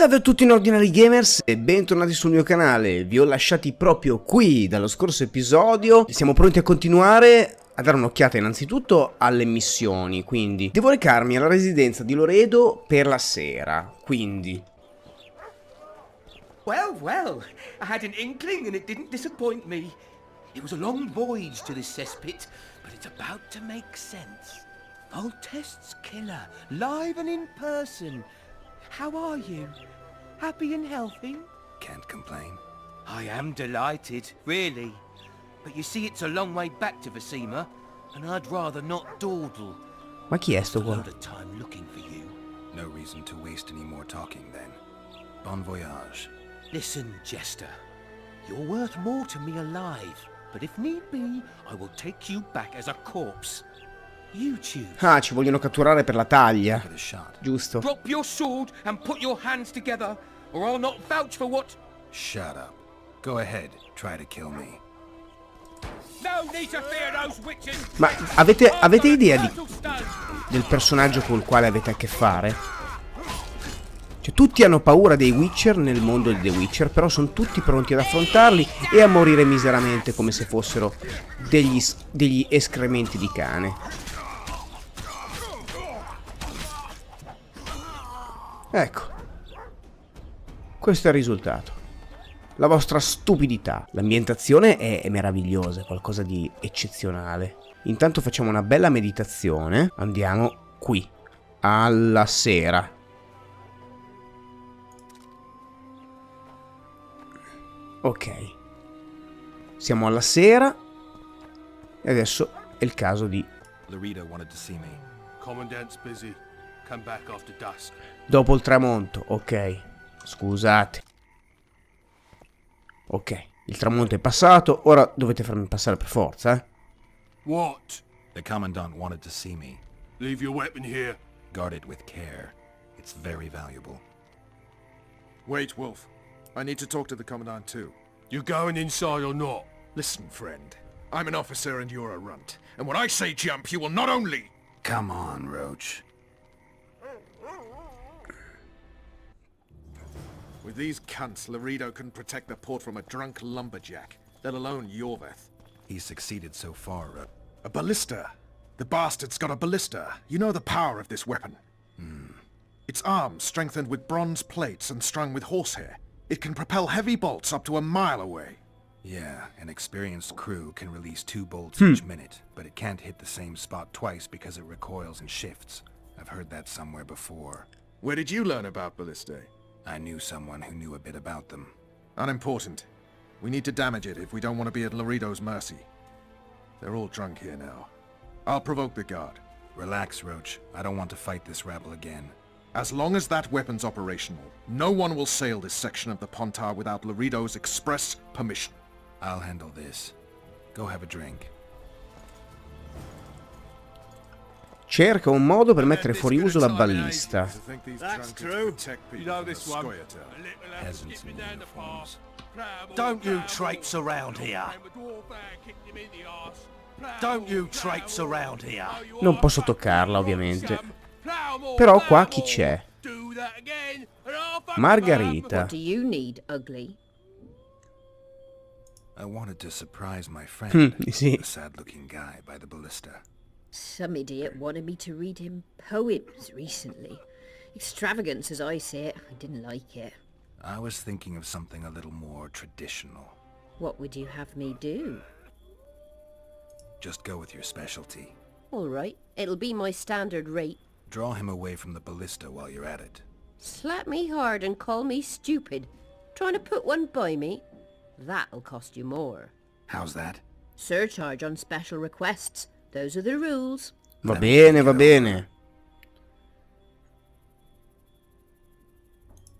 Salve a tutti ordinari gamers e bentornati sul mio canale. Vi ho lasciati proprio qui dallo scorso episodio. Siamo pronti a continuare a dare un'occhiata innanzitutto alle missioni. Quindi devo recarmi alla residenza di Loredo per la sera. Quindi Well, I had an inkling and it didn't disappoint me. It was a long voyage to this cesspit, but it's about to make sense. Old Test's killer, live and in person. How are you? Happy and healthy? Can't complain. I am delighted, really. But you see, it's a long way back to Vasima, and I'd rather not dawdle. ma chi è sto A qua? lot of time looking for you. No reason to waste any more talking then. Bon voyage. Listen, Jester. You're worth more to me alive, but if need be, I will take you back as a corpse. You choose. Ah, ci vogliono catturare per la taglia. For the shot. Giusto. Drop your sword and put your hands together, or I'll not vouch for what... Shut up. Go ahead, try to kill me. No need to fear those witches. Ma avete idea del personaggio col quale avete a che fare? Cioè, tutti hanno paura dei Witcher nel mondo di The Witcher, però sono tutti pronti ad affrontarli e a morire miseramente come se fossero degli escrementi di cane. Ecco, questo è il risultato. La vostra stupidità. L'ambientazione è meravigliosa, è qualcosa di eccezionale. Intanto facciamo una bella meditazione. Andiamo qui, alla sera. Ok. Siamo alla sera. E adesso è il caso di... Larita wanted to see me. Commandant's busy. Come back after dusk. Dopo il tramonto, ok. Scusate. Ok, il tramonto è passato. Ora dovete farmi passare per forza, eh. What? The commandant wanted to see me. Leave your weapon here. Guard it with care. It's very valuable. Wait, Wolf. I need to talk to the Commandant too. You going inside or not? Listen, friend. I'm an officer and you're a runt. And when I say jump, you will not only... Come on, Roach. With these cunts, Laredo can protect the port from a drunk lumberjack, let alone Yorveth. He's succeeded so far, A ballista. The bastard's got a ballista. You know the power of this weapon. Its arms strengthened with bronze plates and strung with horsehair. It can propel heavy bolts up to a mile away. Yeah, an experienced crew can release 2 bolts each minute, but it can't hit the same spot twice because it recoils and shifts. I've heard that somewhere before. Where did you learn about ballistae? I knew someone who knew a bit about them. Unimportant. We need to damage it if we don't want to be at Laredo's mercy. They're all drunk here now. I'll provoke the guard. Relax, Roach. I don't want to fight this rabble again. As long as that weapon's operational, no one will sail this section of the Pontar without Laredo's express permission. I'll handle this. Go have a drink. Cerca un modo per mettere fuori uso la ballista. That's true. You know this one. Peasants in uniforms. Don't you traipse around here. Don't you traipse around here. Non posso toccarla, ovviamente. Però qua chi c'è? Margarita. What do you need, ugly? I wanted to surprise my friend, sì. the sad-looking guy by the ballista. Some idiot wanted me to read him poems recently. Extravagance, as I say it. I didn't like it. I was thinking of something a little more traditional. What would you have me do? Just go with your specialty. All right, it'll be my standard rate. Draw him away from the ballista while you're at it. Slap me hard and call me stupid. Trying to put one by me? That'll cost you more. How's that? Surcharge on special requests. Those are the rules. Va bene, va bene.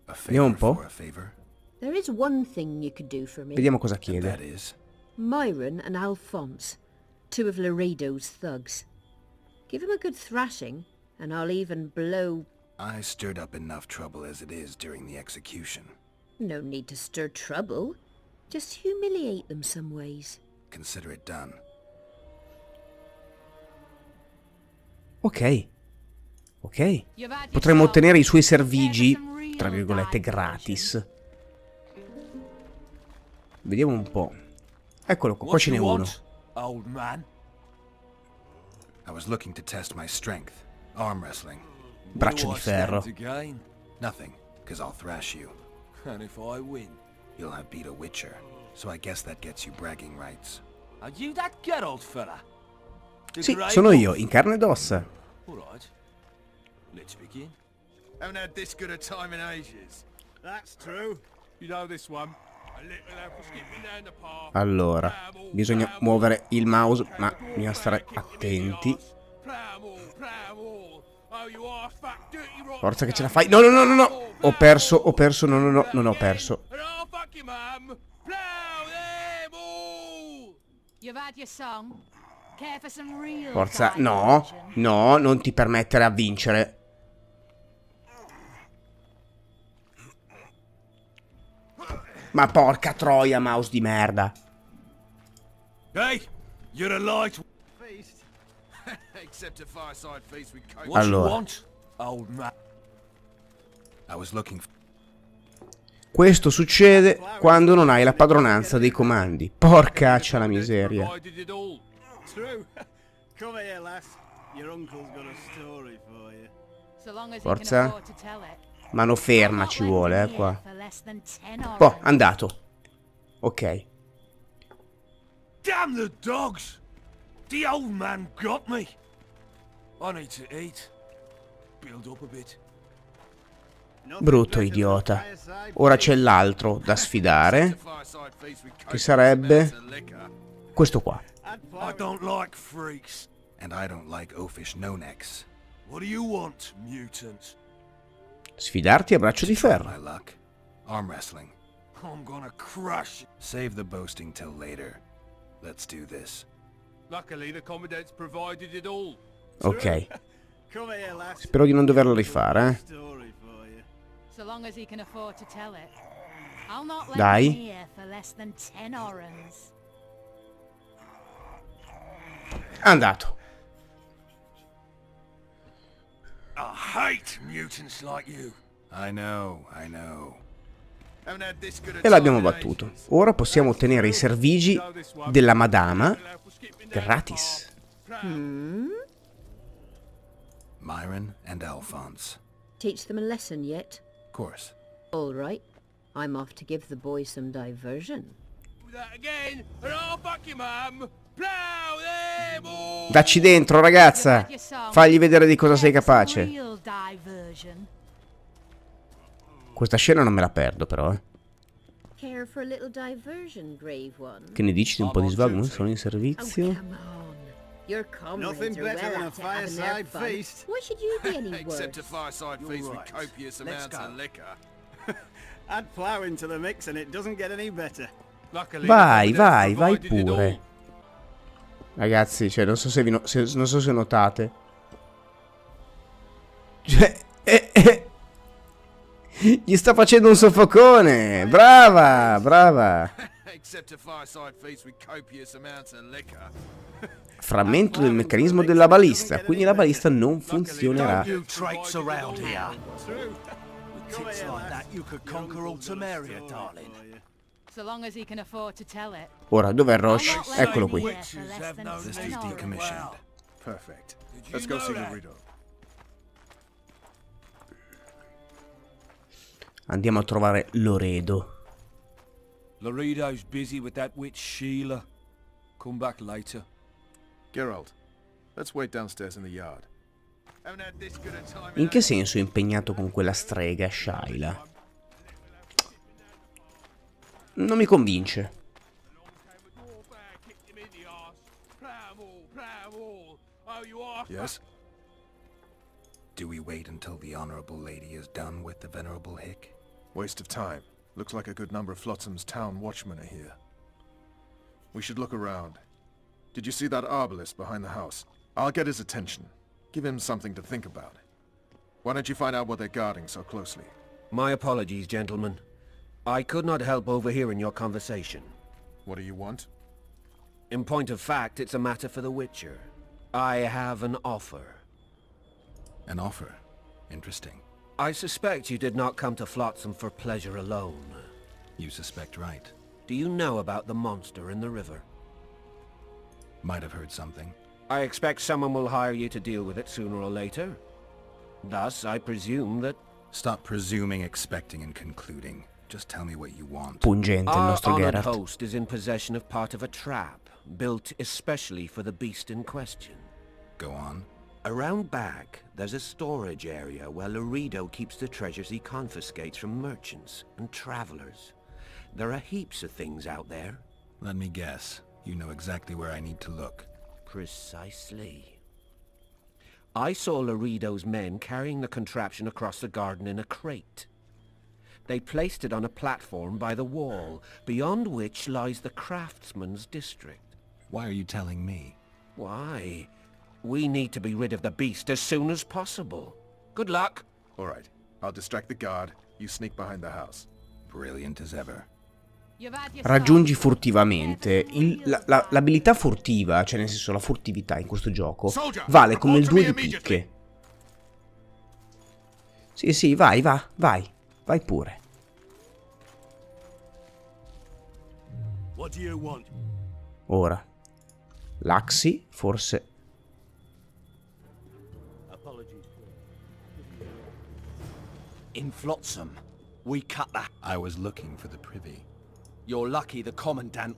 A Vediamo un favor po'. for a favor? There is one thing you could do for me. Vediamo cosa And chiede. that is? Myron and Alphonse, 2 of Laredo's thugs. Give him a good thrashing, and I'll even blow... I stirred up enough trouble as it is during the execution. No need to stir trouble. Just humiliate them some ways. Consider it done. Ok. Ok. Potremmo ottenere i suoi servigi, tra virgolette, gratis. Vediamo un po'. Eccolo qua, qua ce n'è uno. Old man. I was looking to test my strength. Arm wrestling. Braccio di ferro. Nothing, because I'll thrash you. And if I win? You'll have beat a Witcher, so I guess that gets you bragging rights. Are you that Geralt fella? Sì, sono io, in carne ed ossa. Alright. Let's begin. Haven't had this good a time in ages. That's true. You know this one. A little help for skipping down the path. Allora, bisogna muovere il mouse, ma bisogna stare attenti. Forza che ce la fai. No, no, no, no, no. Ho perso, no, no, no, non ho perso. Forza, no, no, non ti permettere a vincere. Ma porca troia, mouse di merda. Hey, you're a light. Except a fireside feast with coke. What you Allora. want, old man? I was looking Questo succede quando non hai la padronanza dei comandi. Porcaccia la miseria. Provided it all. True. Come here, lass. Your uncle's got a story for you. Forza. Mano ferma ci vuole, qua. Oh, andato. Ok. Damn the dogs! The old man got me. I need to eat. Build up a bit. Brutto idiota. Ora c'è l'altro da sfidare, che sarebbe questo qua. I don't like freaks. And I don't like oafish no-necks. What do you want, mutant? Sfidarti a braccio di My ferro. luck. Arm wrestling. I'm gonna crush you. Save the boasting till later. Let's do this. Luckily, the commandant's provided it all. Ok. Come here, lass. Spero di non doverlo rifare, Story for you. So long as he can afford to tell it. I'll not let Dai. him here for less than 10 orens. Andato. I hate mutants like you. I know, I know. Haven't had this good a E time l'abbiamo in battuto. ages. Ora possiamo ottenere i servigi della madama gratis. Myron and Alphonse. Teach them a lesson yet? Of course. All right. I'm off to give the boys some diversion. Do that again, and I'll fuck you, mum. Plow them all. Dacci dentro, ragazza. Fagli vedere di cosa sei capace. Real diversion. Questa scena non me la perdo, però, eh. Care for a little diversion, Grave One? Che ne dici di un po' di swag? Non sono in Oh, servizio. come on. Your comrades Nothing are better well than a up to having their fireside fun. feast. Why should you be any Except a worse? fireside feast with right. copious Let's amounts go. of liquor. Add plough into the mix and it doesn't get any better. Luckily, Vai, the vai, commandant's vai provided it pure. all. Ragazzi, cioè, non so se non so se notate. Cioè, gli sta facendo un soffocone. Brava, brava. Except a fireside feast with copious amounts of liquor. Frammento del meccanismo della balista. Quindi la balista non funzionerà. Don't you traits around here. True. With tits like that, you could conquer Ultimeria, darling. So long as he can afford to tell it. Ora, dov'è I'll Roche? not let Eccolo him qui. here for less than This 10 is orens. decommissioned. Perfect. Did you Let's go know see that? Laredo. Andiamo a trovare Loredo. Laredo's busy with that witch Sheila. Come back later. Geralt, let's wait downstairs in the yard. Haven't had this good a time In che senso è impegnato con quella strega Shaila? Non mi convince. Yes? Do we wait until the honorable lady is done with the venerable hick? Waste of time. Looks like a good number of Flotsam's town watchmen are here. We should look around. Did you see that arbalist behind the house? I'll get his attention. Give him something to think about. Why don't you find out what they're guarding so closely? My apologies, gentlemen. I could not help overhearing your conversation. What do you want? In point of fact, it's a matter for the Witcher. I have an offer. An offer. Interesting. I suspect you did not come to Flotsam for pleasure alone. You suspect right. Do you know about the monster in the river? Might have heard something. I expect someone will hire you to deal with it sooner or later. Thus, I presume that... Stop presuming, expecting, and concluding. Just tell me what you want. Pungente il Our nostro honored Geralt. host is in possession of part of a trap, built especially for the beast in question. Go on. Around back, there's a storage area where Laredo keeps the treasures he confiscates from merchants and travelers. There are heaps of things out there. Let me guess. You know exactly where I need to look. Precisely. I saw Laredo's men carrying the contraption across the garden in a crate. They placed it on a platform by the wall, beyond which lies the craftsman's district. Why are you telling me? Why? We need to be rid of the beast as soon as possible. Good luck. All right. I'll distract the guard. You sneak behind the house. Brilliant as ever. Raggiungi furtivamente. L'abilità furtiva, cioè nel senso la furtività in questo gioco, vale come il 2 di picche. Sì, vai pure. Ora. L'Axi, forse... In Flotsam, we cut that. I was looking for the privy. You're lucky the Commandant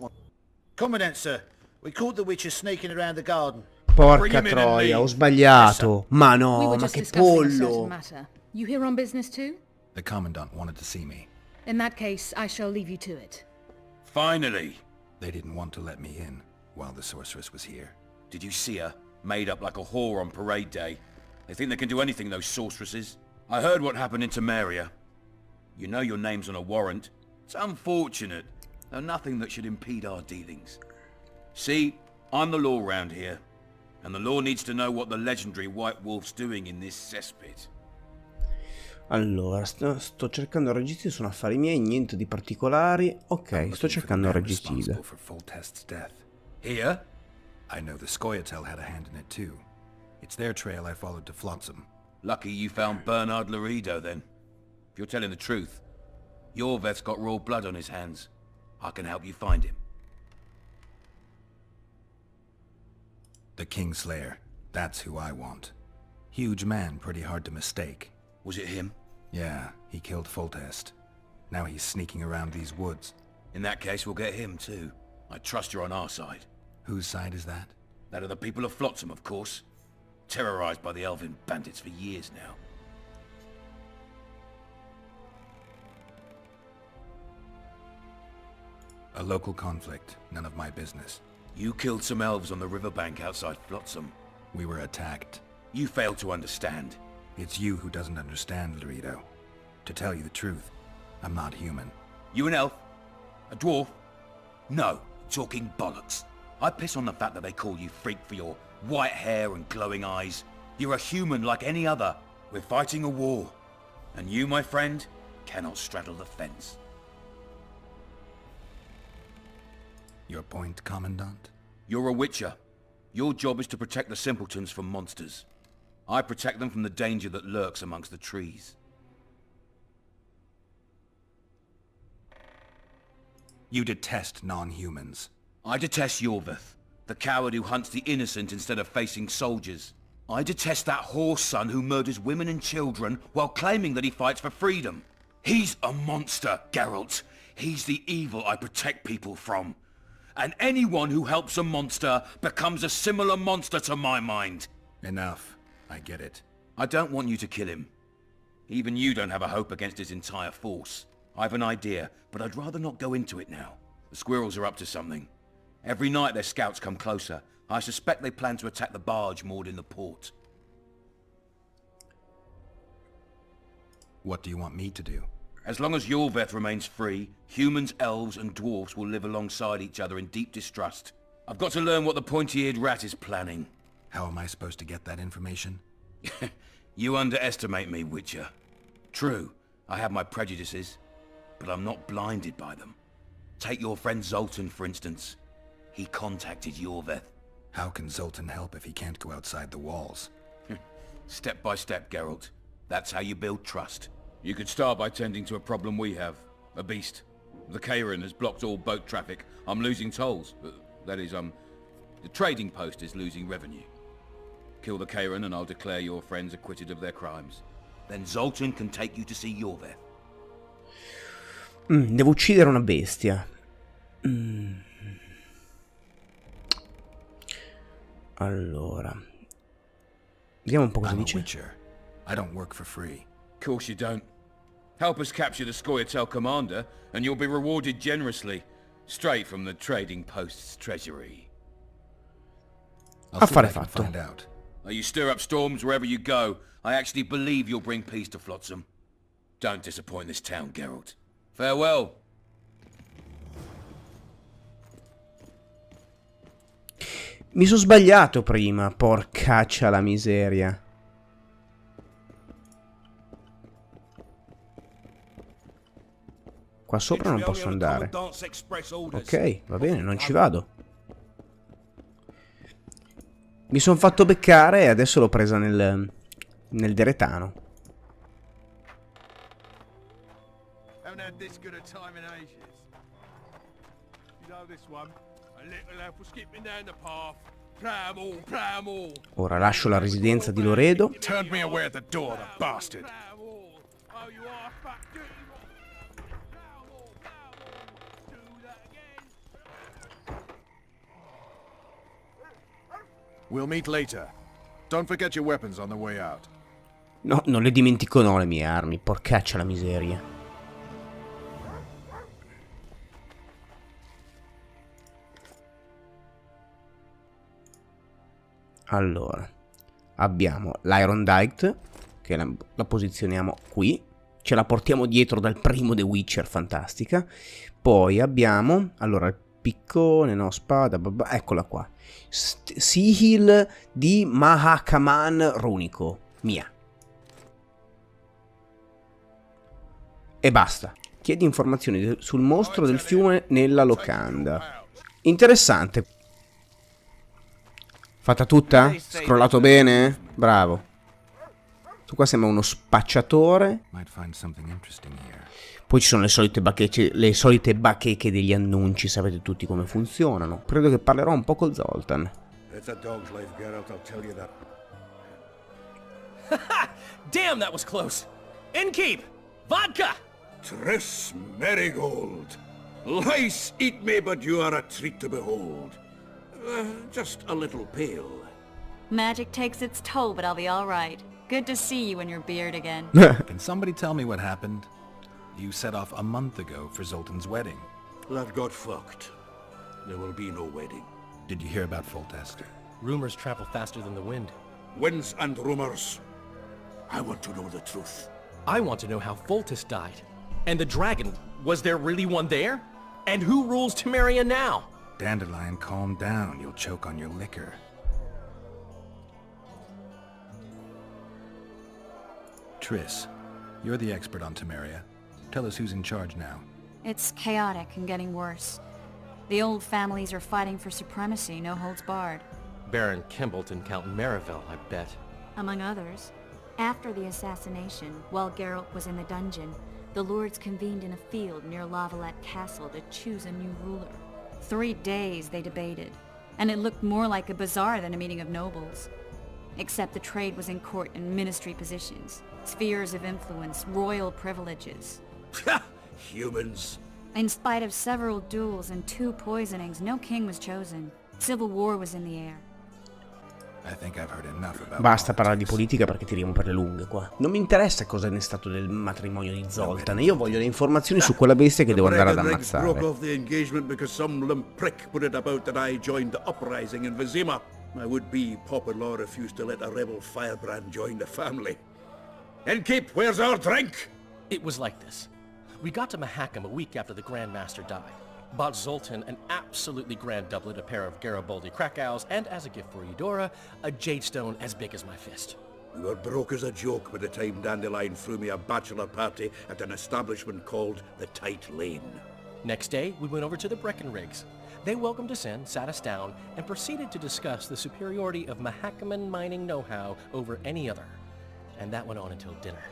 Commandant, sir. We caught the witches sneaking around the garden. Porca troia, ho sbagliato. Ma no, We were ma just che discussing a certain pollo. matter. You here on business too? The Commandant wanted to see me. In that case, I shall leave you to it. Finally! They didn't want to let me in while the sorceress was here. Did you see her? Made up like a whore on parade day. They think they can do anything, those sorceresses. I heard what happened in Temeria. You know your name's on a warrant. It's unfortunate, though nothing that should impede our dealings. See, I'm the law round here, and the law needs to know what the legendary White Wolf's doing in this cesspit. Allora, sto cercando registri, sono affari miei, niente di particolari. Ok, sto cercando registri. Here? I know the Scoia'tael had a hand in it too. It's their trail I followed to Flotsam. Lucky you found Bernard Laredo then. If you're telling the truth, Yorveth's got raw blood on his hands. I can help you find him. The Kingslayer. That's who I want. Huge man, pretty hard to mistake. Was it him? Yeah, he killed Foltest. Now he's sneaking around these woods. In that case, we'll get him too. I trust you're on our side. Whose side is that? That of the people of Flotsam, of course. Terrorized by the elven bandits for years now. A local conflict, none of my business. You killed some elves on the riverbank outside Flotsam. We were attacked. You failed to understand. It's you who doesn't understand, Laredo. To tell you the truth, I'm not human. You an elf? A dwarf? No, talking bollocks. I piss on the fact that they call you freak for your white hair and glowing eyes. You're a human like any other. We're fighting a war. And you, my friend, cannot straddle the fence. Your point, Commandant? You're a witcher. Your job is to protect the simpletons from monsters. I protect them from the danger that lurks amongst the trees. You detest non-humans. I detest Yorveth, the coward who hunts the innocent instead of facing soldiers. I detest that whore son who murders women and children while claiming that he fights for freedom. He's a monster, Geralt. He's the evil I protect people from. And anyone who helps a monster becomes a similar monster to my mind. Enough. I get it. I don't want you to kill him. Even you don't have a hope against his entire force. I have an idea, but I'd rather not go into it now. The squirrels are up to something. Every night their scouts come closer. I suspect they plan to attack the barge moored in the port. What do you want me to do? As long as Yorveth remains free, humans, elves, and dwarfs will live alongside each other in deep distrust. I've got to learn what the pointy-eared rat is planning. How am I supposed to get that information? You underestimate me, Witcher. True, I have my prejudices, but I'm not blinded by them. Take your friend Zoltan, for instance. He contacted Yorveth. How can Zoltan help if he can't go outside the walls? Step by step, Geralt. That's how you build trust. You could start by tending to a problem we have. A beast. The Kairan has blocked all boat traffic. I'm losing tolls. That is, the trading post is losing revenue. Kill the Kairan and I'll declare your friends acquitted of their crimes. Then Zoltan can take you to see Yorveth. Devo uccidere una bestia. Allora. Vediamo un po' cosa I'm a dice. witcher. I don't work for free. Course you don't. Help us capture the Scoia'tael commander, and you'll be rewarded generously. Straight from the trading post's treasury. I'll see what Affare I can fatto. find out. You stir up storms wherever you go. I actually believe you'll bring peace to Flotsam. Don't disappoint this town, Geralt. Farewell. Mi sono sbagliato prima, porcaccia la miseria. Qua sopra non posso andare. Ok, va bene, non ci vado. Mi sono fatto beccare e adesso l'ho presa nel deretano. Haven't had this good a time in ages. You know this one? A little elf was skipping down the path. Plow 'em all, plow 'em all. Ora lascio la residenza di Loredo. Turned me away at the door, the bastard. Plow 'em all. Oh, you are fat dirty one. Plow 'em all, plow 'em all. Do that again. We'll meet later. Don't forget your weapons on the way out. No, non le dimentico no le mie armi, porcaccia la miseria. Allora, abbiamo l'Iron Dike, che la posizioniamo qui. Ce la portiamo dietro dal primo The Witcher, fantastica. Poi abbiamo, allora, il piccone, no, spada, eccola qua. Sihil di Mahakaman runico, mia. E basta. Chiedi informazioni sul mostro del fiume nella locanda. Interessante. Fatta tutta? Scrollato bene? Bravo. Tu qua sembra uno spacciatore. Poi ci sono le solite bacheche degli annunci, sapete tutti come funzionano. Credo che parlerò un po' col Zoltan. It's a dog's life, Geralt, I'll tell you that. Damn, that was close. Innkeep! Vodka! Triss Marigold. Lice eat me, but you are a treat to behold. Just a little pale. Magic takes its toll, but I'll be all right. Good to see you and your beard again. Can somebody tell me what happened? You set off a month ago for Zoltan's wedding. That got fucked. There will be no wedding. Did you hear about Foltest? Rumors travel faster than the wind. Winds and rumors. I want to know the truth. I want to know how Foltest died. And the dragon, was there really one there? And who rules Temeria now? Dandelion, calm down. You'll choke on your liquor. Triss, you're the expert on Temeria. Tell us who's in charge now. It's chaotic and getting worse. The old families are fighting for supremacy, no holds barred. Baron Kimbolt and Count Marivel, I bet. Among others. After the assassination, while Geralt was in the dungeon, the lords convened in a field near Lavalette Castle to choose a new ruler. 3 days they debated, and it looked more like a bazaar than a meeting of nobles. Except the trade was in court and ministry positions, spheres of influence, royal privileges. Humans. In spite of several duels and 2 poisonings, no king was chosen. Civil war was in the air. I think I've heard enough about Basta parlare di politica perché tiriamo per le lunghe qua. Non mi interessa cosa ne è stato del matrimonio di Zoltan. Io voglio le informazioni su quella bestia che devo andare ad ammazzare. Broke off the engagement because some limp prick put it about that I joined the uprising in Vizima. My would-be Popper-in-law refused to let a rebel firebrand join the family. Innkeep, where's our drink? It was like this. We got to Mahakam a week after the Grand Master died. Bought Zoltan an absolutely grand doublet, a pair of Garibaldi Krakau's, and as a gift for Eudora, a jade stone as big as my fist. We were broke as a joke by the time Dandelion threw me a bachelor party at an establishment called the Tight Lane. Next day, we went over to the Breckenriggs. They welcomed us in, sat us down, and proceeded to discuss the superiority of Mahakaman mining know-how over any other. And that went on until dinner.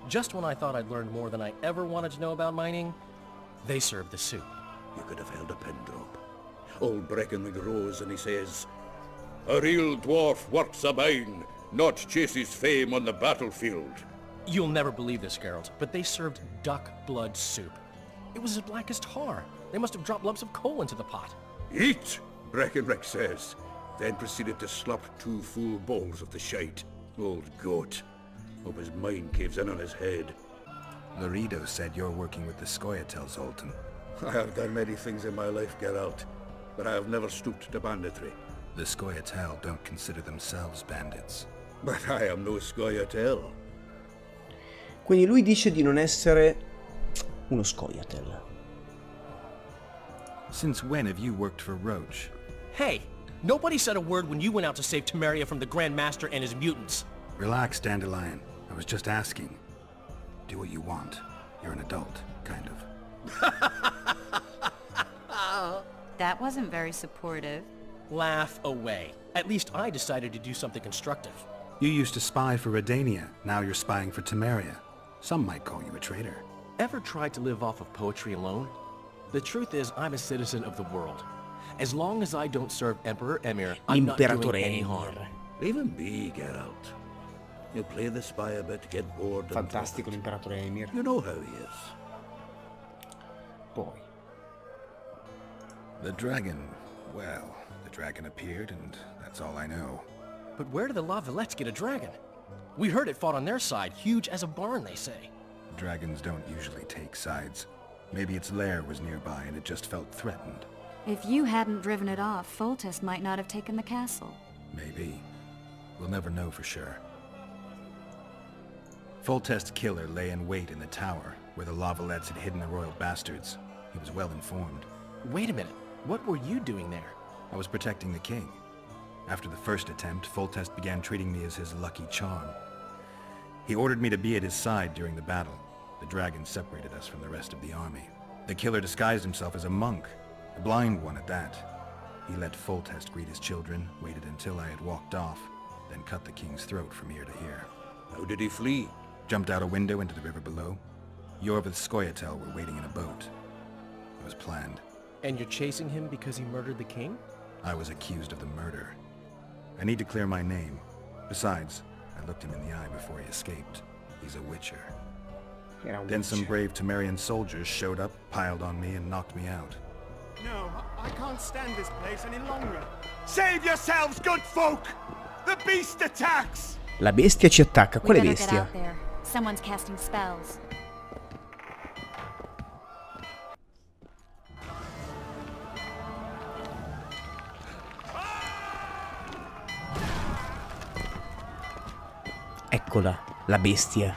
Just when I thought I'd learned more than I ever wanted to know about mining, they served the soup. You could have held a pin drop. Old Breckenridge rose and he says, "A real dwarf works a mine, not chases fame on the battlefield." You'll never believe this, Geralt, but they served duck blood soup. It was as black as tar. They must have dropped lumps of coal into the pot. "Eat," Breckenridge says, then proceeded to slop 2 full bowls of the shite. Old goat. Hope his mind caves in on his head. Laredo said you're working with the Scoia'tael, Zoltan. I have done many things in my life, Geralt, but I have never stooped to banditry. The Scoia'tael don't consider themselves bandits. But I am no Scoia'tael. Quindi lui dice di non essere uno Scoia'tael. Since when have you worked for Roach? Hey, nobody said a word when you went out to save Temeria from the Grand Master and his mutants. Relax, Dandelion. I was just asking. Do what you want. You're an adult, kind of. That wasn't very supportive. Laugh away. At least I decided to do something constructive. You used to spy for Redania. Now you're spying for Temeria. Some might call you a traitor. Ever tried to live off of poetry alone? The truth is, I'm a citizen of the world. As long as I don't serve Emperor Emir, I'm not doing any harm. Leave him be, Geralt. You play the spy a bit, get bored. Fantastico l'imperatore Emir. You know how he is. Poi. The dragon. Well, the dragon appeared and that's all I know. But where did the Lavalettes get a dragon? We heard it fought on their side, huge as a barn, they say. Dragons don't usually take sides. Maybe its lair was nearby and it just felt threatened. If you hadn't driven it off, Foltest might not have taken the castle. Maybe. We'll never know for sure. Foltest's killer lay in wait in the tower, where the Lavalettes had hidden the royal bastards. He was well informed. Wait a minute. What were you doing there? I was protecting the king. After the first attempt, Foltest began treating me as his lucky charm. He ordered me to be at his side during the battle. The dragon separated us from the rest of the army. The killer disguised himself as a monk, a blind one at that. He let Foltest greet his children, waited until I had walked off, then cut the king's throat from ear to ear. How did he flee? Jumped out a window into the river below. Yorvith's Scoia'tael were waiting in a boat. It was planned. And you're chasing him because he murdered the king? I was accused of the murder. I need to clear my name. Besides, I looked him in the eye before he escaped. He's a witcher. Then some brave Temerian soldiers showed up, piled on me, and knocked me out. No, I can't stand this place any longer. Save yourselves, good folk! The beast attacks! La bestia ci attacca. Quale We better get bestia? out there. Someone's casting spells. Eccola, la bestia.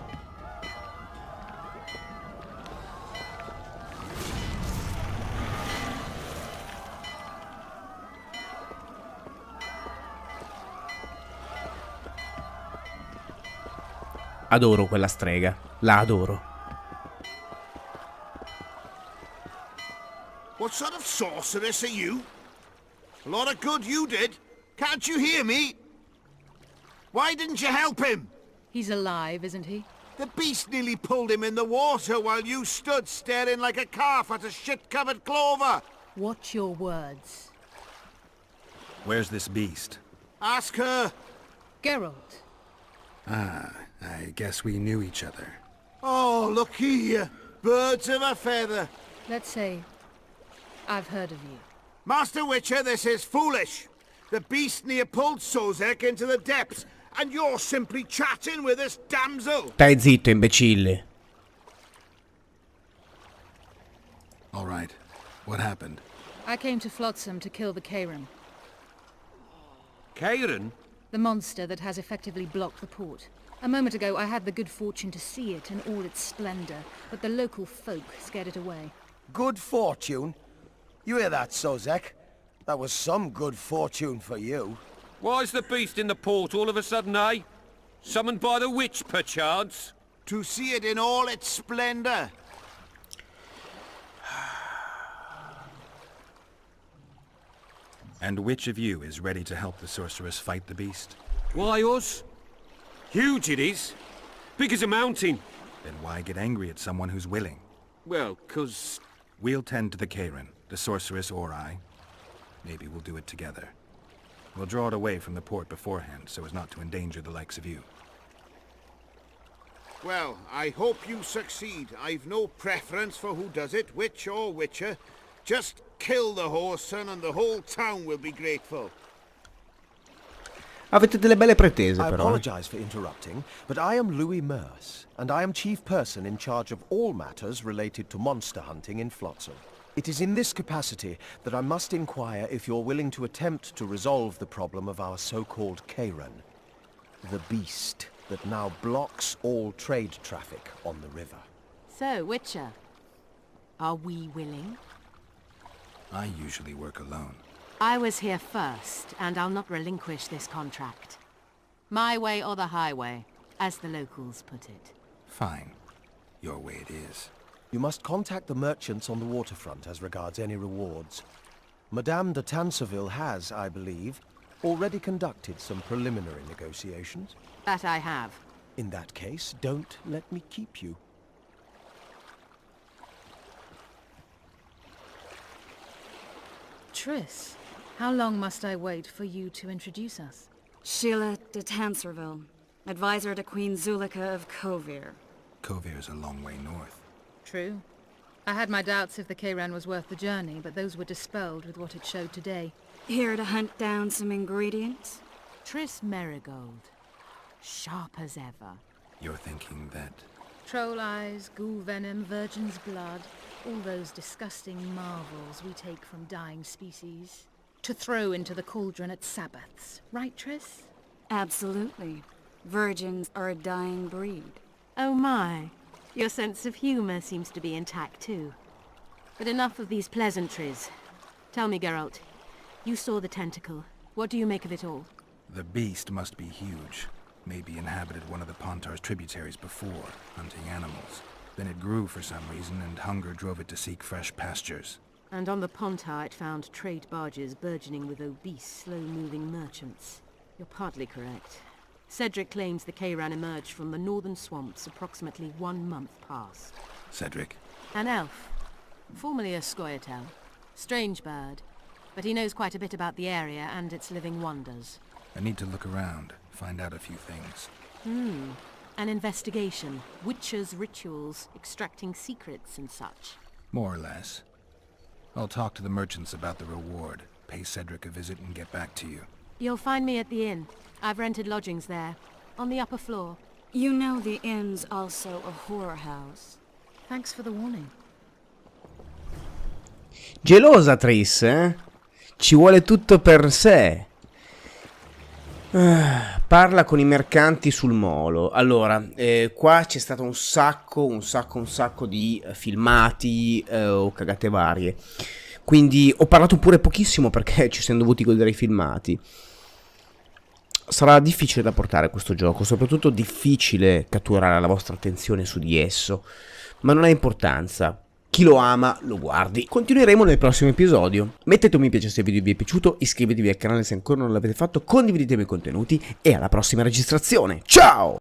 Adoro quella strega, la adoro. What sort of sorceress are you? A lot of good you did. Can't you hear me? Why didn't you help him? He's alive, isn't he? The beast nearly pulled him in the water while you stood staring like a calf at a shit-covered clover. Watch your words. Where's this beast? Ask her. Geralt. Ah, I guess we knew each other. Oh, look here. Birds of a feather. Let's say I've heard of you. Master Witcher, this is foolish. The beast near pulled Sozek into the depths, and you're simply chatting with this damsel. Stai zitto, imbecille. All right. What happened? I came to Flotsam to kill the Kairan, Kairan? the monster that has effectively blocked the port. A moment ago I had the good fortune to see it in all its splendor, but the local folk scared it away. Good fortune? You hear that, Sozek? That was some good fortune for you. Why's the beast in the port all of a sudden, eh? Summoned by the witch, perchance? To see it in all its splendor. And which of you is ready to help the sorceress fight the beast? Why us? Huge it is. Big as a mountain. Then why get angry at someone who's willing? Well, 'cause... We'll tend to the Karen, the sorceress or I. Maybe we'll do it together. We'll draw it away from the port beforehand so as not to endanger the likes of you. Well, I hope you succeed. I've no preference for who does it, witch or witcher. Just kill the whoreson and the whole town will be grateful. Avete delle belle pretese, I però. apologize for interrupting, but I am Louis Merce, and I am chief person in charge of all matters related to monster hunting in Flotsam. It is in this capacity that I must inquire if you're willing to attempt to resolve the problem of our so-called Karen, the beast that now blocks all trade traffic on the river. So, Witcher, are we willing? I usually work alone. I was here first, and I'll not relinquish this contract. My way or the highway, as the locals put it. Fine. Your way it is. You must contact the merchants on the waterfront as regards any rewards. Madame de Tanserville has, I believe, already conducted some preliminary negotiations. That I have. In that case, don't let me keep you. Triss, how long must I wait for you to introduce us? Sheila de Tanserville, advisor to Queen Zulika of Kovir. Kovir's a long way north. True. I had my doubts if the Kayran was worth the journey, but those were dispelled with what it showed today. Here to hunt down some ingredients? Triss Merigold. Sharp as ever. You're thinking that... Troll eyes, ghoul venom, virgin's blood, all those disgusting marvels we take from dying species, to throw into the cauldron at Sabbaths. Right, Triss? Absolutely. Virgins are a dying breed. Oh my. Your sense of humor seems to be intact too. But enough of these pleasantries. Tell me, Geralt, you saw the tentacle. What do you make of it all? The beast must be huge. Maybe inhabited one of the Pontar's tributaries before, hunting animals. Then it grew for some reason, and hunger drove it to seek fresh pastures. And on the Pontar it found trade barges burgeoning with obese, slow-moving merchants. You're partly correct. Cedric claims the Kayran emerged from the northern swamps approximately 1 month past. Cedric? An elf. Formerly a Scoia'tael. Strange bird. But he knows quite a bit about the area and its living wonders. I need to look around, find out a few things. An investigation. Witchers' rituals, extracting secrets and such. More or less. I'll talk to the merchants about the reward, pay Cedric a visit and get back to you. You'll find me at the inn. I've rented lodgings there, on the upper floor. You know the inn's also a horror house. Thanks for the warning. Gelosa Triss, eh? Ci vuole tutto per sé. Parla con i mercanti sul molo. Allora, qua c'è stato un sacco di filmati o cagate varie. Quindi ho parlato pure pochissimo perché ci siamo dovuti godere i filmati. Sarà difficile da portare questo gioco, soprattutto difficile catturare la vostra attenzione su di esso. Ma non ha importanza. Chi lo ama lo guardi. Continueremo nel prossimo episodio. Mettete un mi piace se il video vi è piaciuto, iscrivetevi al canale se ancora non l'avete fatto, condividete i miei contenuti e alla prossima registrazione. Ciao!